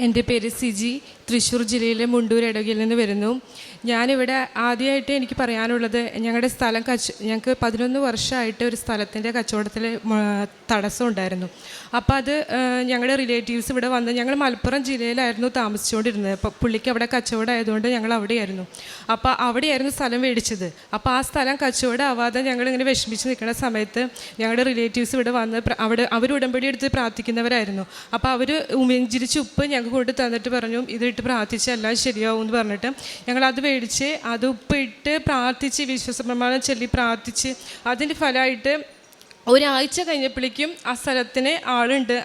എൻ്റെ പേര് സിജി, തൃശ്ശൂർ ജില്ലയിലെ മുണ്ടൂർ ഇടവകയിൽ നിന്ന് വരുന്നു. ഞാനിവിടെ ആദ്യമായിട്ട് എനിക്ക് പറയാനുള്ളത്, ഞങ്ങളുടെ സ്ഥലം ഞങ്ങൾക്ക് 11 വർഷമായിട്ട് ഒരു സ്ഥലത്തിൻ്റെ കച്ചവടത്തിൽ തടസ്സം ഉണ്ടായിരുന്നു. അപ്പോൾ അത് ഞങ്ങളുടെ റിലേറ്റീവ്സ് ഇവിടെ വന്ന്, ഞങ്ങൾ മലപ്പുറം ജില്ലയിലായിരുന്നു താമസിച്ചുകൊണ്ടിരുന്നത്. അപ്പോൾ പുള്ളിക്ക് അവിടെ കച്ചവടം ആയതുകൊണ്ട് ഞങ്ങൾ അവിടെയായിരുന്നു. അപ്പോൾ അവിടെയായിരുന്നു സ്ഥലം മേടിച്ചത്. അപ്പോൾ ആ സ്ഥലം കച്ചവടം ആവാതെ ഞങ്ങളിങ്ങനെ വിഷമിച്ച് നിൽക്കുന്ന സമയത്ത് ഞങ്ങളുടെ റിലേറ്റീവ്സ് ഇവിടെ വന്ന് അവർ ഉടമ്പടി എടുത്ത് പ്രാർത്ഥിക്കുന്നവരായിരുന്നു. അപ്പോൾ അവർ ഉമിഞ്ചിരിച്ച് ഉപ്പ് ഞങ്ങൾക്ക് കൊണ്ട് തന്നിട്ട് പറഞ്ഞു, ഇതിട്ട് പ്രാർത്ഥിച്ച് എല്ലാം ശരിയാവും എന്ന് പറഞ്ഞിട്ട് ഞങ്ങളത് മേടിച്ച് അത് ഉപ്പിട്ട് പ്രാർത്ഥിച്ച് വിശ്വാസപ്രമാണം ചൊല്ലി പ്രാർത്ഥിച്ച് അതിൻ്റെ ഫലമായിട്ട് ഒരാഴ്ച കഴിഞ്ഞപ്പോഴേക്കും ആ സ്ഥലത്തിന് ആളുണ്ട്.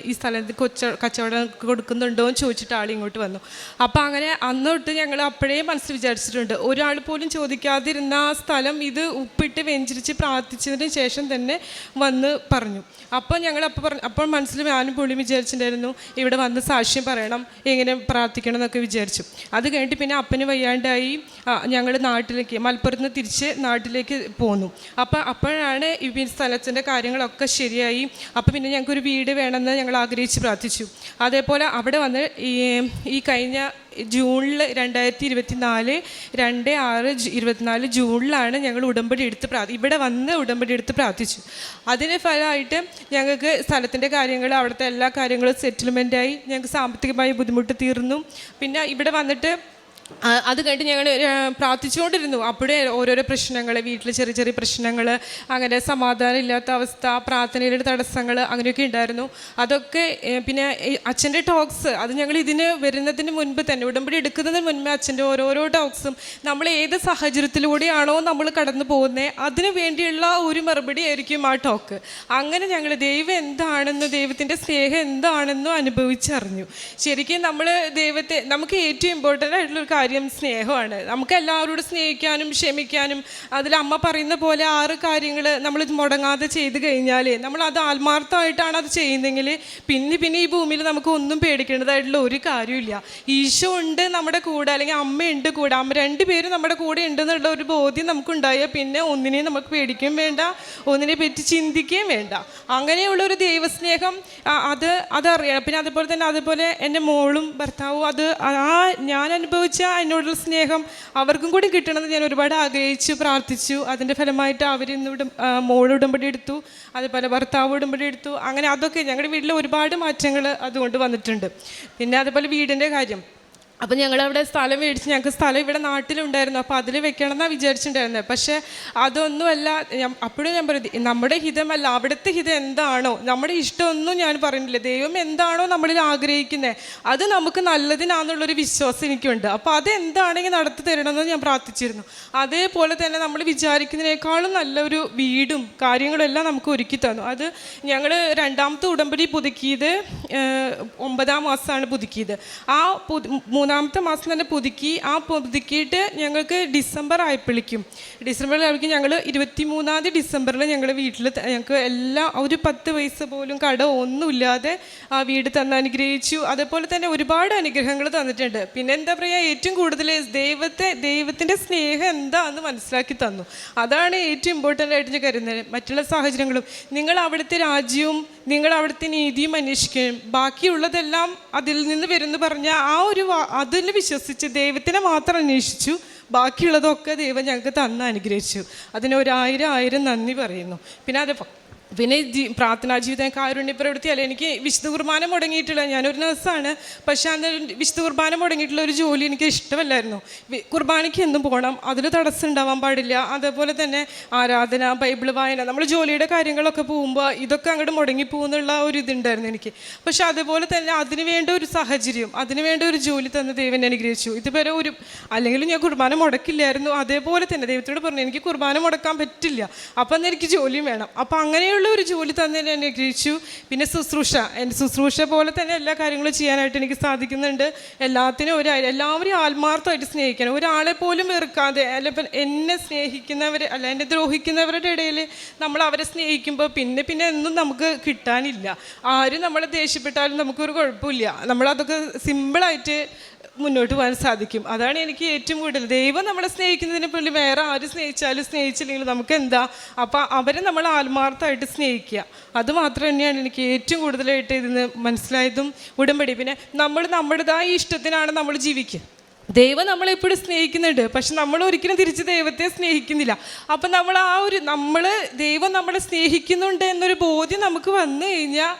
ഈ സ്ഥലത്ത് കച്ചവടം കൊടുക്കുന്നുണ്ടോ എന്ന് ചോദിച്ചിട്ട് ആൾ ഇങ്ങോട്ട് വന്നു. അപ്പോൾ അങ്ങനെ അന്ന് തൊട്ട് ഞങ്ങൾ അപ്പോഴേ മനസ്സിൽ വിചാരിച്ചിട്ടുണ്ട്, ഒരാൾ പോലും ചോദിക്കാതിരുന്ന ആ സ്ഥലം ഇത് ഉപ്പിട്ട് വെഞ്ചരിച്ച് പ്രാർത്ഥിച്ചതിന് ശേഷം തന്നെ വന്ന് പറഞ്ഞു. അപ്പോൾ ഞങ്ങൾ അപ്പോൾ മനസ്സിൽ ഞാനും പുള്ളി വിചാരിച്ചിട്ടുണ്ടായിരുന്നു, ഇവിടെ വന്ന് സാക്ഷ്യം പറയണം, എങ്ങനെ പ്രാർത്ഥിക്കണം എന്നൊക്കെ വിചാരിച്ചു. അത് കഴിഞ്ഞിട്ട് പിന്നെ അപ്പന് വയ്യാണ്ടായി ഞങ്ങൾ നാട്ടിലേക്ക്, മലപ്പുറത്ത് നിന്ന് തിരിച്ച് നാട്ടിലേക്ക് പോന്നു. അപ്പോഴാണ് ഈ സ്ഥലത്തിൻ്റെ കാര്യങ്ങളൊക്കെ ശരിയായി. അപ്പോൾ പിന്നെ ഞങ്ങൾക്കൊരു വീട് വേണമെന്ന് ഞങ്ങൾ ആഗ്രഹിച്ച് പ്രാർത്ഥിച്ചു. അതേപോലെ അവിടെ വന്ന് ഈ കഴിഞ്ഞ ജൂണിൽ 2024 2/6/24 ജൂണിലാണ് ഞങ്ങൾ ഉടമ്പടി എടുത്ത് ഇവിടെ വന്ന് ഉടമ്പടി എടുത്ത് പ്രാർത്ഥിച്ചു. അതിന് ഫലമായിട്ട് ഞങ്ങൾക്ക് സ്ഥലത്തിൻ്റെ കാര്യങ്ങൾ, അവിടുത്തെ എല്ലാ കാര്യങ്ങളും സെറ്റിൽമെൻറ്റായി. ഞങ്ങൾക്ക് സാമ്പത്തികമായി ബുദ്ധിമുട്ട് തീർന്നു. പിന്നെ ഇവിടെ വന്നിട്ട് അത് കഴിഞ്ഞിട്ട് ഞങ്ങൾ പ്രാർത്ഥിച്ചുകൊണ്ടിരുന്നു. അപ്പോഴേ ഓരോരോ പ്രശ്നങ്ങൾ, വീട്ടിൽ ചെറിയ ചെറിയ പ്രശ്നങ്ങൾ, അങ്ങനെ സമാധാനം ഇല്ലാത്ത അവസ്ഥ, പ്രാർത്ഥനയിലെ തടസ്സങ്ങൾ അങ്ങനെയൊക്കെ ഉണ്ടായിരുന്നു. അതൊക്കെ പിന്നെ അച്ഛൻ്റെ ടോക്സ്, അത് ഞങ്ങൾ ഇതിന് വരുന്നതിന് മുൻപ് തന്നെ, ഉടമ്പടി എടുക്കുന്നതിന് മുൻപേ അച്ഛൻ്റെ ഓരോരോ ടോക്സും, നമ്മൾ ഏത് സാഹചര്യത്തിലൂടെയാണോ നമ്മൾ കടന്നു പോകുന്നത് അതിന് വേണ്ടിയുള്ള ഒരു മറുപടി ആയിരിക്കും ആ ടോക്ക്. അങ്ങനെ ഞങ്ങൾ ദൈവം എന്താണെന്ന്, ദൈവത്തിൻ്റെ സ്നേഹം എന്താണെന്നും അനുഭവിച്ചറിഞ്ഞു. ശരിക്കും നമുക്ക് ഏറ്റവും ഇമ്പോർട്ടൻ്റ് ആയിട്ടുള്ളൊരു കാര്യം സ്നേഹമാണ്. നമുക്ക് എല്ലാവരോടും സ്നേഹിക്കാനും ക്ഷമിക്കാനും, അതിൽ അമ്മ പറയുന്ന പോലെ 6 കാര്യങ്ങൾ നമ്മൾ മുടങ്ങാതെ ചെയ്ത് കഴിഞ്ഞാൽ, നമ്മൾ അത് ആത്മാർത്ഥമായിട്ടാണ് അത് ചെയ്യുന്നതെങ്കിൽ പിന്നെ ഈ ഭൂമിയിൽ നമുക്ക് ഒന്നും പേടിക്കേണ്ടതായിട്ടുള്ള ഒരു കാര്യമില്ല. ഈശോ ഉണ്ട് നമ്മുടെ കൂടെ, അല്ലെങ്കിൽ അമ്മയുണ്ട് കൂടെ, അമ്മ 2 പേരും നമ്മുടെ കൂടെ ഉണ്ടെന്നുള്ള ഒരു ബോധ്യം നമുക്കുണ്ടായാൽ പിന്നെ ഒന്നിനെയും നമുക്ക് പേടിക്കുകയും വേണ്ട, ഒന്നിനെ പറ്റി ചിന്തിക്കുകയും വേണ്ട. അങ്ങനെയുള്ളൊരു ദൈവസ്നേഹം അതറിയണം. പിന്നെ അതുപോലെ എൻ്റെ മോളും ഭർത്താവും ഞാൻ അനുഭവിച്ച എന്നോടുള്ള സ്നേഹം അവർക്കും കൂടി കിട്ടണമെന്ന് ഞാൻ ഒരുപാട് ആഗ്രഹിച്ചു പ്രാർത്ഥിച്ചു. അതിൻ്റെ ഫലമായിട്ട് അവരിന്ന് മോൾ ഉടമ്പടി എടുത്തു, അതുപോലെ ഭർത്താവ് ഉടമ്പടി എടുത്തു. അങ്ങനെ അതൊക്കെ ഞങ്ങളുടെ വീട്ടിൽ ഒരുപാട് മാറ്റങ്ങൾ അതുകൊണ്ട് വന്നിട്ടുണ്ട്. പിന്നെ അതുപോലെ വീടിൻ്റെ കാര്യം, അപ്പം ഞങ്ങളവിടെ സ്ഥലം മേടിച്ച്, ഞങ്ങൾക്ക് സ്ഥലം ഇവിടെ നാട്ടിലുണ്ടായിരുന്നു. അപ്പോൾ അതിൽ വെക്കണം എന്നാണ് വിചാരിച്ചിട്ടുണ്ടായിരുന്നത്. പക്ഷേ അതൊന്നുമല്ല. അപ്പോഴും ഞാൻ പറയും, നമ്മുടെ ഹിതമല്ല, അവിടുത്തെ ഹിതം എന്താണോ, നമ്മുടെ ഇഷ്ടമൊന്നും ഞാൻ പറയുന്നില്ല. ദൈവം എന്താണോ നമ്മളിൽ ആഗ്രഹിക്കുന്നത് അത് നമുക്ക് നല്ലതിനാണെന്നുള്ളൊരു വിശ്വാസം എനിക്കുണ്ട്. അപ്പോൾ അതെന്താണെങ്കിൽ നടത്തി തരണമെന്ന് ഞാൻ പ്രാർത്ഥിച്ചിരുന്നു. അതേപോലെ തന്നെ നമ്മൾ വിചാരിക്കുന്നതിനേക്കാളും നല്ലൊരു വീടും കാര്യങ്ങളും എല്ലാം നമുക്ക് ഒരുക്കി തന്നു. അത് ഞങ്ങൾ 2ാമത്തെ ഉടമ്പടി പുതുക്കിയത് 9ാം മാസമാണ് പുതുക്കിയത്. ആ 3ാമത്തെ മാസം തന്നെ പുതുക്കിയിട്ട് ഞങ്ങൾക്ക് ഡിസംബറിൽ ആയപ്പോഴേക്കും ഞങ്ങൾ 23 ഡിസംബറിൽ ഞങ്ങളുടെ വീട്ടിൽ ഞങ്ങൾക്ക് എല്ലാം ഒരു 10 പൈസ പോലും ഒന്നുമില്ലാതെ ആ വീട് തന്ന് അനുഗ്രഹിച്ചു. അതേപോലെ തന്നെ ഒരുപാട് അനുഗ്രഹങ്ങൾ തന്നിട്ടുണ്ട്. പിന്നെ എന്താ പറയുക, ഏറ്റവും കൂടുതൽ ദൈവത്തിൻ്റെ സ്നേഹം എന്താണെന്ന് മനസ്സിലാക്കി തന്നു. അതാണ് ഏറ്റവും ഇമ്പോർട്ടൻ്റ് ആയിട്ട് ഞാൻ കരുതുന്നത്. മറ്റുള്ള സാഹചര്യങ്ങളും, നിങ്ങൾ അവിടുത്തെ രാജ്യവും നിങ്ങൾ അവിടുത്തെ നീതിയും അന്വേഷിക്കുകയും ബാക്കിയുള്ളതെല്ലാം അതിൽ നിന്ന് വരുന്നു പറഞ്ഞ അതിൽ വിശ്വസിച്ച് ദൈവത്തിനെ മാത്രം അന്വേഷിച്ചു, ബാക്കിയുള്ളതൊക്കെ ദൈവം ഞങ്ങൾക്ക് തന്ന് അനുഗ്രഹിച്ചു. അതിന് 1000 നന്ദി പറയുന്നു. പിന്നെ പ്രാർത്ഥനാ ജീവിതം, കാരുണ്യ പ്രവൃത്തി അല്ല. എനിക്ക് വിശുദ്ധ കുർബാന മുടങ്ങിയിട്ടില്ല. ഞാനൊരു നഴ്സാണ്. പക്ഷേ അന്ന് വിശുദ്ധ കുർബാന മുടങ്ങിയിട്ടുള്ള ഒരു ജോലി എനിക്ക് ഇഷ്ടമല്ലായിരുന്നു. കുർബാനയ്ക്ക് എന്നും പോകണം, അതിൽ തടസ്സം ഉണ്ടാവാൻ പാടില്ല. അതേപോലെ തന്നെ ആരാധന, ബൈബിൾ വായന, നമ്മൾ ജോലിയുടെ കാര്യങ്ങളൊക്കെ പോകുമ്പോൾ ഇതൊക്കെ അങ്ങോട്ട് മുടങ്ങിപ്പോകുന്നുള്ള ഒരു ഇതുണ്ടായിരുന്നു എനിക്ക്. പക്ഷെ അതുപോലെ തന്നെ അതിന് വേണ്ട ഒരു സാഹചര്യം, അതിന് വേണ്ട ഒരു ജോലി തന്ന ദൈവം അനുഗ്രഹിച്ചു. ഇതുവരെ അല്ലെങ്കിലും ഞാൻ കുർബാന മുടക്കില്ലായിരുന്നു. അതേപോലെ തന്നെ ദൈവത്തോട് പറഞ്ഞു, എനിക്ക് കുർബാന മുടക്കാൻ പറ്റില്ല, അപ്പം അന്ന് എനിക്ക് ജോലിയും വേണം. അപ്പം അങ്ങനെയുള്ള ഒരു ജോലി തന്നെ അനുഗ്രഹിച്ചു. പിന്നെ എൻ്റെ ശുശ്രൂഷ പോലെ തന്നെ എല്ലാ കാര്യങ്ങളും ചെയ്യാനായിട്ട് എനിക്ക് സാധിക്കുന്നുണ്ട്. എല്ലാവരെയും ആത്മാർത്ഥമായിട്ട് സ്നേഹിക്കണം, ഒരാളെ പോലും വെറുക്കാതെ. എന്നെ എന്നെ ദ്രോഹിക്കുന്നവരുടെ ഇടയിൽ നമ്മൾ അവരെ സ്നേഹിക്കുമ്പോൾ പിന്നെ ഒന്നും നമുക്ക് കിട്ടാനില്ല. ആരും നമ്മളെ ദേഷ്യപ്പെട്ടാലും നമുക്കൊരു കുഴപ്പമില്ല. നമ്മളതൊക്കെ സിമ്പിളായിട്ട് മുന്നോട്ട് പോകാൻ സാധിക്കും. അതാണ് എനിക്ക് ഏറ്റവും കൂടുതൽ. ദൈവം നമ്മളെ സ്നേഹിക്കുന്നതിനെ പോലെ വേറെ ആര് സ്നേഹിച്ചാലും സ്നേഹിച്ചില്ലെങ്കിലും നമുക്ക് എന്താ, അപ്പം അവരെ നമ്മൾ ആത്മാർത്ഥമായിട്ട് സ്നേഹിക്കുക. അത് മാത്രം തന്നെയാണ് എനിക്ക് ഏറ്റവും കൂടുതലായിട്ട് ഇതിന് മനസ്സിലായതും ഉടമ്പടി. പിന്നെ നമ്മൾ നമ്മുടേതായ ഇഷ്ടത്തിനാണ് നമ്മൾ ജീവിക്കുക. ദൈവം നമ്മളെപ്പോഴും സ്നേഹിക്കുന്നുണ്ട്, പക്ഷെ നമ്മൾ ഒരിക്കലും തിരിച്ച് ദൈവത്തെ സ്നേഹിക്കുന്നില്ല. അപ്പം നമ്മൾ ദൈവം നമ്മളെ സ്നേഹിക്കുന്നുണ്ട് എന്നൊരു ബോധ്യം നമുക്ക് വന്നു കഴിഞ്ഞാൽ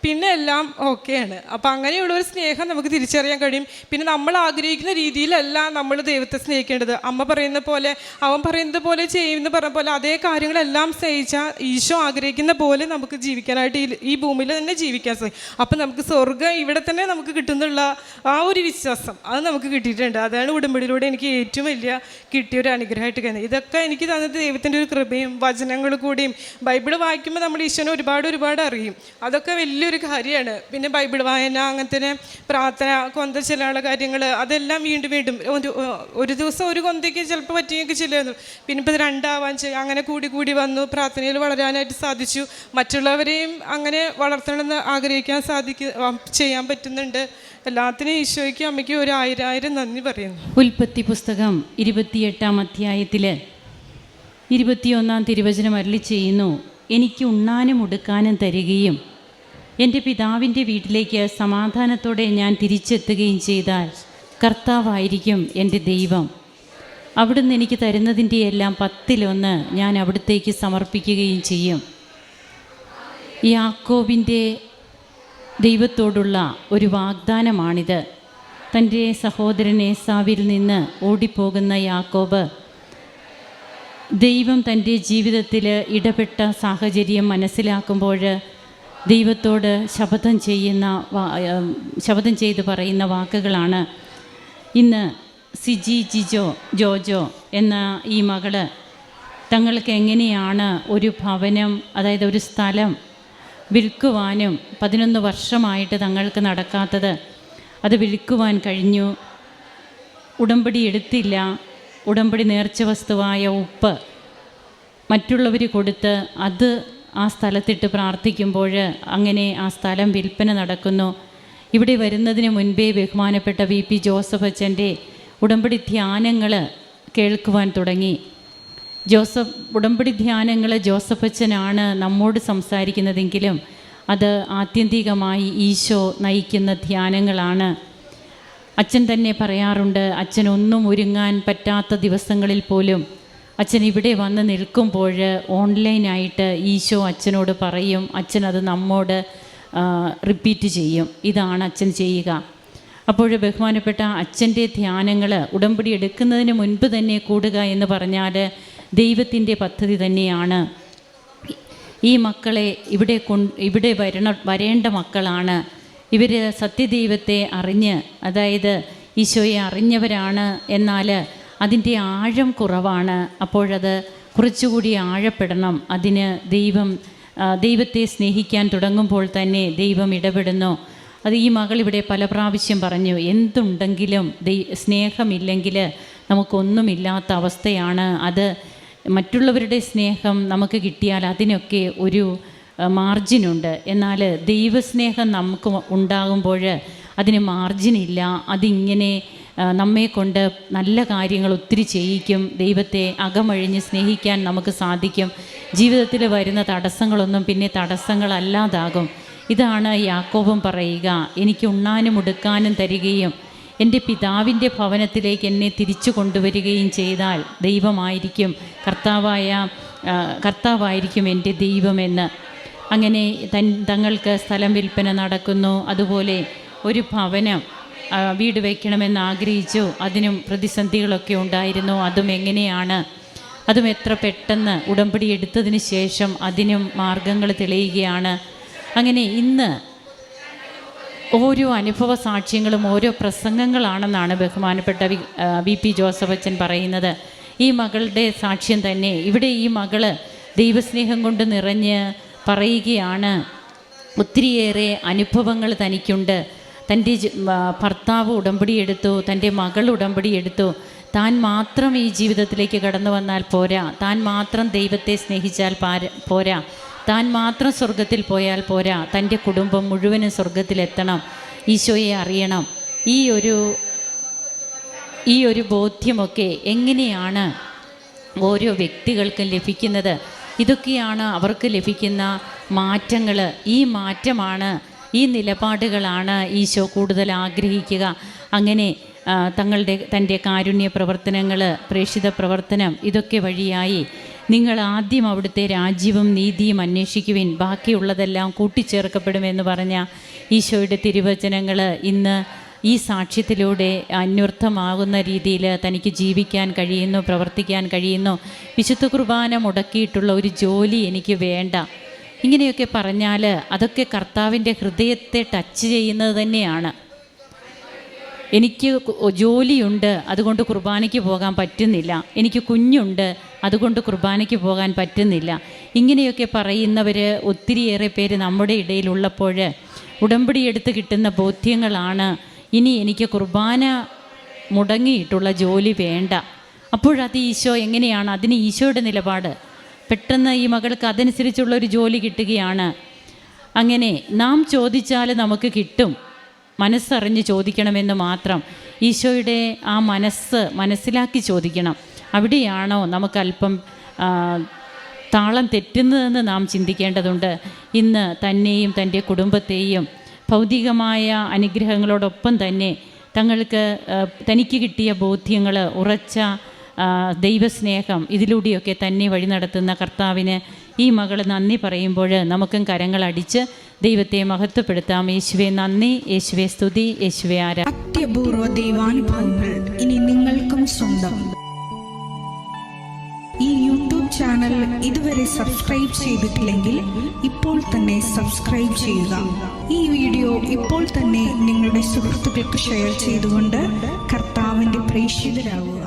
പിന്നെ എല്ലാം ഓക്കെയാണ്. അപ്പം അങ്ങനെയുള്ളൊരു സ്നേഹം നമുക്ക് തിരിച്ചറിയാൻ കഴിയും. പിന്നെ നമ്മൾ ആഗ്രഹിക്കുന്ന രീതിയിലല്ല നമ്മൾ ദൈവത്തെ സ്നേഹിക്കേണ്ടത്. അമ്മ പറയുന്ന പോലെ, അവൻ പറയുന്നത് പോലെ ചെയ്യുമെന്ന് പറഞ്ഞ പോലെ അതേ കാര്യങ്ങളെല്ലാം സ്നേഹിച്ചാൽ ഈശോ ആഗ്രഹിക്കുന്ന പോലെ നമുക്ക് ജീവിക്കാനായിട്ട് ഈ ഭൂമിയിൽ തന്നെ ജീവിക്കാൻ സാധിക്കും. അപ്പം നമുക്ക് സ്വർഗ്ഗം ഇവിടെ തന്നെ നമുക്ക് കിട്ടുന്നുള്ള ആ ഒരു വിശ്വാസം അത് നമുക്ക് കിട്ടിയിട്ടുണ്ട്. അതാണ് ഉടമ്പടിയിലൂടെ എനിക്ക് ഏറ്റവും വലിയ കിട്ടിയൊരു അനുഗ്രഹമായിട്ട് കഴിയുന്നത്. ഇതൊക്കെ എനിക്ക് തന്നത് ദൈവത്തിൻ്റെ ഒരു കൃപയും വചനങ്ങൾ കൂടിയും. ബൈബിൾ വായിക്കുമ്പോൾ നമ്മൾ ഈശോനെ ഒരുപാട് അറിയും. അതൊക്കെ വലിയൊരു കാര്യമാണ്. പിന്നെ ബൈബിൾ വായന, അങ്ങനത്തെ പ്രാർത്ഥന, കൊന്ത ചെല്ലുള്ള കാര്യങ്ങൾ, അതെല്ലാം വീണ്ടും ഒരു ദിവസം ഒരു കൊന്തയ്ക്ക് ചിലപ്പോൾ പറ്റിയൊക്കെ ചെല്ലുന്നു. പിന്നെ ഇപ്പോൾ 2 ആവാൻ അങ്ങനെ കൂടി വന്നു. പ്രാർത്ഥനയിൽ വളരാനായിട്ട് സാധിച്ചു. മറ്റുള്ളവരെയും അങ്ങനെ വളർത്തണമെന്ന് ആഗ്രഹിക്കാൻ ചെയ്യാൻ പറ്റുന്നുണ്ട്. എല്ലാത്തിനും ഈശോയ്ക്കും അമ്മയ്ക്കും 1000 നന്ദി പറയുന്നു. ഉൽപ്പത്തി പുസ്തകം 28-ാം അധ്യായത്തിൽ 21-ാം തിരുവചനം അരുളി ചെയ്യുന്നു, എനിക്ക് ഉണ്ണാനും ഉടുക്കാനും തരികയും എൻ്റെ പിതാവിൻ്റെ വീട്ടിലേക്ക് സമാധാനത്തോടെ ഞാൻ തിരിച്ചെത്തുകയും ചെയ്താൽ കർത്താവായിരിക്കും എൻ്റെ ദൈവം. അവിടുന്ന് എനിക്ക് തരുന്നതിൻ്റെ എല്ലാം 10-1 ഞാൻ അവിടുത്തേക്ക് സമർപ്പിക്കുകയും ചെയ്യും. യാക്കോബിൻ്റെ ദൈവത്തോടുള്ള ഒരു വാഗ്ദാനമാണിത്. തൻ്റെ സഹോദരൻ ഏസാവിൽ നിന്ന് ഓടിപ്പോകുന്ന യാക്കോബ് ദൈവം തൻ്റെ ജീവിതത്തിൽ ഇടപെട്ട സാഹചര്യം മനസ്സിലാക്കുമ്പോൾ ദൈവത്തോട് ശപഥം ചെയ്ത് പറയുന്ന വാക്കുകളാണ്. ഇന്ന് സിജി ജോജോ എന്ന ഈ മകള് തങ്ങൾക്ക് എങ്ങനെയാണ് ഒരു ഭവനം, അതായത് ഒരു സ്ഥലം വിൽക്കുവാനും 11 വർഷമായിട്ട് തങ്ങൾക്ക് നടക്കാത്തത്, അത് വിൽക്കുവാൻ കഴിഞ്ഞു. ഉടമ്പടി എടുത്തില്ല. ഉടമ്പടി നേർച്ച വസ്തുവായ ഉപ്പ് മറ്റുള്ളവർ കൊടുത്ത് അത് ആ സ്ഥലത്തിട്ട് പ്രാർത്ഥിക്കുമ്പോൾ അങ്ങനെ ആ സ്ഥലം വിൽപ്പന നടക്കുന്നു. ഇവിടെ വരുന്നതിന് മുൻപേ ബഹുമാനപ്പെട്ട VP ജോസഫ് അച്ഛൻ്റെ ഉടമ്പടി ധ്യാനങ്ങൾ കേൾക്കുവാൻ തുടങ്ങി. ഉടമ്പടി ധ്യാനങ്ങൾ ജോസഫ് അച്ഛനാണ് നമ്മോട് സംസാരിക്കുന്നതെങ്കിലും അത് ആത്യന്തികമായി ഈശോ നയിക്കുന്ന ധ്യാനങ്ങളാണ്. അച്ഛൻ തന്നെ പറയാറുണ്ട്, അച്ഛനൊന്നും ഒരുങ്ങാൻ പറ്റാത്ത ദിവസങ്ങളിൽ പോലും അച്ഛൻ ഇവിടെ വന്ന് നിൽക്കുമ്പോൾ ഓൺലൈനായിട്ട് ഈശോ അച്ഛനോട് പറയും. അച്ഛനത് നമ്മോട് റിപ്പീറ്റ് ചെയ്യും. ഇതാണ് അച്ഛൻ ചെയ്യുക. അപ്പോൾ ബഹുമാനപ്പെട്ട അച്ഛൻ്റെ ധ്യാനങ്ങൾ ഉടമ്പടി എടുക്കുന്നതിന് മുൻപ് തന്നെ കൂടുക എന്ന് പറഞ്ഞാൽ ദൈവത്തിൻ്റെ പദ്ധതി തന്നെയാണ്. ഈ മക്കളെ ഇവിടെ വരേണ്ട മക്കളാണ്. ഇവർ സത്യദൈവത്തെ അറിഞ്ഞ്, അതായത് ഈശോയെ അറിഞ്ഞവരാണ്. എന്നാൽ അതിൻ്റെ ആഴം കുറവാണ്. അപ്പോഴത് കുറച്ചുകൂടി ആഴപ്പെടണം. അതിന് ദൈവത്തെ സ്നേഹിക്കാൻ തുടങ്ങുമ്പോൾ തന്നെ ദൈവം ഇടപെടുന്നു. അത് ഈ മകൾ ഇവിടെ പല പ്രാവശ്യം പറഞ്ഞു, എന്തുണ്ടെങ്കിലും സ്നേഹമില്ലെങ്കിൽ നമുക്കൊന്നുമില്ലാത്ത അവസ്ഥയാണ്. അത് മറ്റുള്ളവരുടെ സ്നേഹം നമുക്ക് കിട്ടിയാൽ അതിനൊക്കെ ഒരു മാർജിനുണ്ട്. എന്നാൽ ദൈവസ്നേഹം നമുക്ക് ഉണ്ടാകുമ്പോൾ അതിന് മാർജിനില്ല. അതിങ്ങനെ നമ്മെ കൊണ്ട് നല്ല കാര്യങ്ങൾ ഒത്തിരി ചെയ്യിക്കും. ദൈവത്തെ അകമഴിഞ്ഞ് സ്നേഹിക്കാൻ നമുക്ക് സാധിക്കും. ജീവിതത്തിൽ വരുന്ന തടസ്സങ്ങളൊന്നും പിന്നെ തടസ്സങ്ങളല്ലാതാകും. ഇതാണ് യാക്കോബും പറയുക, എനിക്ക് ഉണ്ണാനും ഉടുക്കാനും തരികയും എൻ്റെ പിതാവിൻ്റെ ഭവനത്തിലേക്ക് എന്നെ തിരിച്ചു കൊണ്ടുവരികയും ചെയ്താൽ ദൈവമായിരിക്കും, കർത്താവായിരിക്കും എൻ്റെ ദൈവമെന്ന്. അങ്ങനെ തങ്ങൾക്ക് സ്ഥലം വിൽപ്പന നടക്കുന്നു. അതുപോലെ ഒരു ഭവനം വീട് വയ്ക്കണമെന്ന് ആഗ്രഹിച്ചു. അതിനും പ്രതിസന്ധികളൊക്കെ ഉണ്ടായിരുന്നു. അതും എത്ര പെട്ടെന്ന് ഉടമ്പടി എടുത്തതിന് ശേഷം അതിനും മാർഗങ്ങൾ തെളിയുകയാണ്. അങ്ങനെ ഇന്ന് ഓരോ അനുഭവ സാക്ഷ്യങ്ങളും ഓരോ പ്രസംഗങ്ങളാണെന്നാണ് ബഹുമാനപ്പെട്ട VP ജോസഫ് അച്ഛൻ പറയുന്നത്. ഈ മകളുടെ സാക്ഷ്യം തന്നെ ഇവിടെ ഈ മകള് ദൈവസ്നേഹം കൊണ്ട് നിറഞ്ഞ് പറയുകയാണ്. ഒത്തിരിയേറെ അനുഭവങ്ങൾ തനിക്കുണ്ട്. തൻ്റെ ഭർത്താവ് ഉടമ്പടിയെടുത്തു, തൻ്റെ മകൾ ഉടമ്പടിയെടുത്തു. താൻ മാത്രം ഈ ജീവിതത്തിലേക്ക് കടന്നു വന്നാൽ പോരാ, താൻ മാത്രം ദൈവത്തെ സ്നേഹിച്ചാൽ പോരാ, താൻ മാത്രം സ്വർഗത്തിൽ പോയാൽ പോരാ, തൻ്റെ കുടുംബം മുഴുവനും സ്വർഗത്തിലെത്തണം, ഈശോയെ അറിയണം. ഈ ഒരു ഈ ഒരു ബോധ്യമൊക്കെ എങ്ങനെയാണ് ഓരോ വ്യക്തികൾക്കും ലഭിക്കുന്നത്? ഇതൊക്കെയാണ് അവർക്ക് ലഭിക്കുന്ന മാറ്റങ്ങൾ. ഈ മാറ്റമാണ്, ഈ നിലപാടുകളാണ് ഈശോ കൂടുതൽ ആഗ്രഹിക്കുക. അങ്ങനെ തൻ്റെ കാരുണ്യ പ്രവർത്തനങ്ങൾ, പ്രേക്ഷിത പ്രവർത്തനം, ഇതൊക്കെ വഴിയായി നിങ്ങൾ ആദ്യം അവിടുത്തെ രാജ്യവും നീതിയും അന്വേഷിക്കുവിൻ, ബാക്കിയുള്ളതെല്ലാം കൂട്ടിച്ചേർക്കപ്പെടുമെന്ന് പറഞ്ഞ ഈശോയുടെ തിരുവചനങ്ങൾ ഇന്ന് ഈ സാക്ഷ്യത്തിലൂടെ അന്വർത്ഥമാകുന്ന രീതിയിൽ തനിക്ക് ജീവിക്കാൻ കഴിയുന്നു, പ്രവർത്തിക്കാൻ കഴിയുന്നു. വിശുദ്ധ കുർബാന മുടക്കിയിട്ടുള്ള ഒരു ജോലി എനിക്ക് വേണ്ട, ഇങ്ങനെയൊക്കെ പറഞ്ഞാൽ അതൊക്കെ കർത്താവിൻ്റെ ഹൃദയത്തെ ടച്ച് ചെയ്യുന്നത് തന്നെയാണ്. എനിക്ക് ജോലിയുണ്ട്, അതുകൊണ്ട് കുർബാനയ്ക്ക് പോകാൻ പറ്റുന്നില്ല, എനിക്ക് കുഞ്ഞുണ്ട്, അതുകൊണ്ട് കുർബാനയ്ക്ക് പോകാൻ പറ്റുന്നില്ല, ഇങ്ങനെയൊക്കെ പറയുന്നവർ ഒത്തിരിയേറെ പേര് നമ്മുടെ ഇടയിലുള്ളപ്പോൾ ഉടമ്പടി എടുത്ത് കിട്ടുന്ന ബോധ്യങ്ങളാണ്, ഇനി എനിക്ക് കുർബാന മുടങ്ങിയിട്ടുള്ള ജോലി വേണ്ട. അപ്പോഴത് ഈശോ എങ്ങനെയാണ്? അതിന് ഈശോയുടെ നിലപാട്. പെട്ടെന്ന് ഈ മകൾക്ക് അതനുസരിച്ചുള്ളൊരു ജോലി കിട്ടുകയാണ്. അങ്ങനെ നാം ചോദിച്ചാൽ നമുക്ക് കിട്ടും, മനസ്സറിഞ്ഞ് ചോദിക്കണമെന്ന് മാത്രം. ഈശോയുടെ ആ മനസ്സിലാക്കി ചോദിക്കണം. അവിടെയാണോ നമുക്കല്പം താളം തെറ്റുന്നതെന്ന് നാം ചിന്തിക്കേണ്ടതുണ്ട്. ഇന്ന് തന്നെയും തൻ്റെ കുടുംബത്തെയും ഭൗതികമായ അനുഗ്രഹങ്ങളോടൊപ്പം തന്നെ തനിക്ക് കിട്ടിയ ബോധ്യങ്ങൾ, ഉറച്ച ദൈവസ്നേഹം, ഇതിലൂടെയൊക്കെ തന്നെ വഴി നടത്തുന്ന കർത്താവിന് ഈ മകൾ നന്ദി പറയുമ്പോൾ നമുക്കും കരങ്ങളടിച്ച് ദൈവത്തെ മഹത്വപ്പെടുത്താം. യേശുവെ നന്ദി, യേശുവെ സ്തുതി, യേശുവെ ആരാധന. അത്യപൂർവ ദൈവാനുഭവങ്ങൾ ഇനി നിങ്ങൾക്കും സ്വന്തം. ഈ യൂട്യൂബ് ചാനൽ ഇതുവരെ സബ്സ്ക്രൈബ് ചെയ്തിട്ടില്ലെങ്കിൽ ഇപ്പോൾ തന്നെ സബ്സ്ക്രൈബ് ചെയ്യുക. ഈ വീഡിയോ ഇപ്പോൾ തന്നെ നിങ്ങളുടെ സുഹൃത്തുക്കൾക്ക് ഷെയർ ചെയ്തുകൊണ്ട് കർത്താവിൻ്റെ പ്രേക്ഷിതരാകുക.